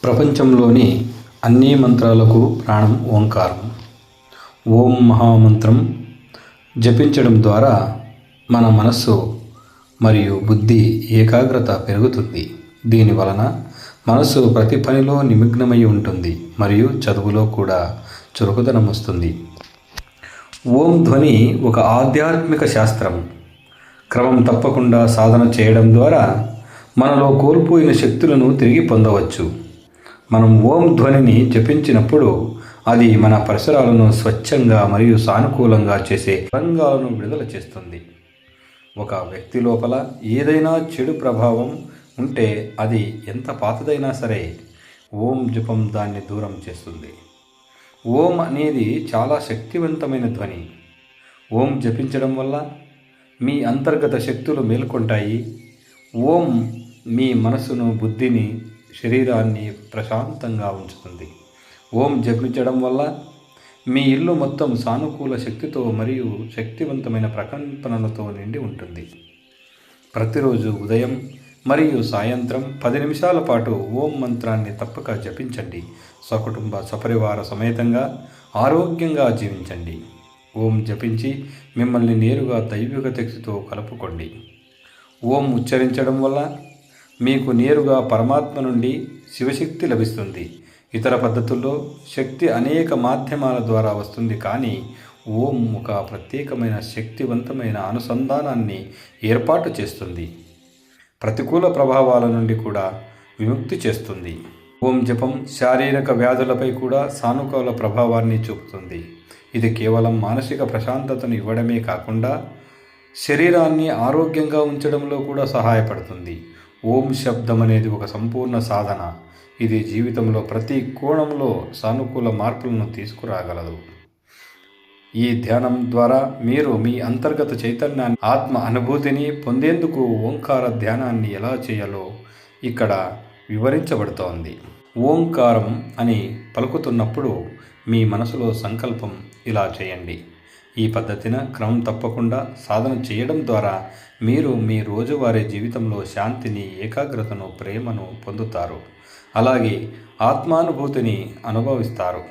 ప్రపంచంలోని అన్ని మంత్రాలకు ప్రాణం ఓంకారం. ఓం మహామంత్రం జపించడం ద్వారా మన మనస్సు మరియు బుద్ధి ఏకాగ్రత పెరుగుతుంది. దీని వలన మనస్సు ప్రతి పనిలో నిమగ్నమై ఉంటుంది మరియు చదువులో కూడా చురుకుదనం వస్తుంది. ఓం ధ్వని ఒక ఆధ్యాత్మిక శాస్త్రం. క్రమం తప్పకుండా సాధన చేయడం ద్వారా మనలో కోల్పోయిన శక్తులను తిరిగి పొందవచ్చు. మనం ఓం ధ్వనిని జపించినప్పుడు అది మన పరిసరాలను స్వచ్ఛంగా మరియు సానుకూలంగా చేసే తరంగాలను విడుదల చేస్తుంది. ఒక వ్యక్తి లోపల ఏదైనా చెడు ప్రభావం ఉంటే అది ఎంత పాతదైనా సరే ఓం జపం దాన్ని దూరం చేస్తుంది. ఓం అనేది చాలా శక్తివంతమైన ధ్వని. ఓం జపించడం వల్ల మీ అంతర్గత శక్తులు మేల్కొంటాయి. ఓం మీ మనసును, బుద్ధిని, శరీరాన్ని ప్రశాంతంగా ఉంచుతుంది. ఓం జపించడం వల్ల మీ ఇల్లు మొత్తం సానుకూల శక్తితో మరియు శక్తివంతమైన ప్రకంపనలతో నిండి ఉంటుంది. ప్రతిరోజు ఉదయం మరియు సాయంత్రం 10 నిమిషాల పాటు ఓం మంత్రాన్ని తప్పక జపించండి. సకుటుంబ సపరివార సమేతంగా ఆరోగ్యంగా జీవించండి. ఓం జపించి మిమ్మల్ని నేరుగా దైవిక శక్తితో కలుపుకోండి. ఓం ఉచ్చరించడం వల్ల మీకు నేరుగా పరమాత్మ నుండి శివశక్తి లభిస్తుంది. ఇతర పద్ధతుల్లో శక్తి అనేక మాధ్యమాల ద్వారా వస్తుంది, కానీ ఓం ఒక ప్రత్యేకమైన శక్తివంతమైన అనుసంధానాన్ని ఏర్పాటు చేస్తుంది. ప్రతికూల ప్రభావాల నుండి కూడా విముక్తి చేస్తుంది. ఓం జపం శారీరక వ్యాధులపై కూడా సానుకూల ప్రభావాన్ని చూపుతుంది. ఇది కేవలం మానసిక ప్రశాంతతను ఇవ్వడమే కాకుండా శరీరాన్ని ఆరోగ్యంగా ఉంచడంలో కూడా సహాయపడుతుంది. ఓం శబ్దం అనేది ఒక సంపూర్ణ సాధన. ఇది జీవితంలో ప్రతి కోణంలో సానుకూల మార్పులను తీసుకురాగలదు. ఈ ధ్యానం ద్వారా మీరు మీ అంతర్గత చైతన్యాన్ని, ఆత్మ అనుభూతిని పొందేందుకు ఓంకార ధ్యానాన్ని ఎలా చేయాలో ఇక్కడ వివరించబడుతోంది. ఓంకారం అని పలుకుతున్నప్పుడు మీ మనసులో సంకల్పం ఇలా చేయండి. ఈ పద్ధతిన క్రమం తప్పకుండా సాధన చేయడం ద్వారా మీరు మీ రోజువారీ జీవితంలో శాంతిని, ఏకాగ్రతను, ప్రేమను పొందుతారు. అలాగే ఆత్మానుభూతిని అనుభవిస్తారు.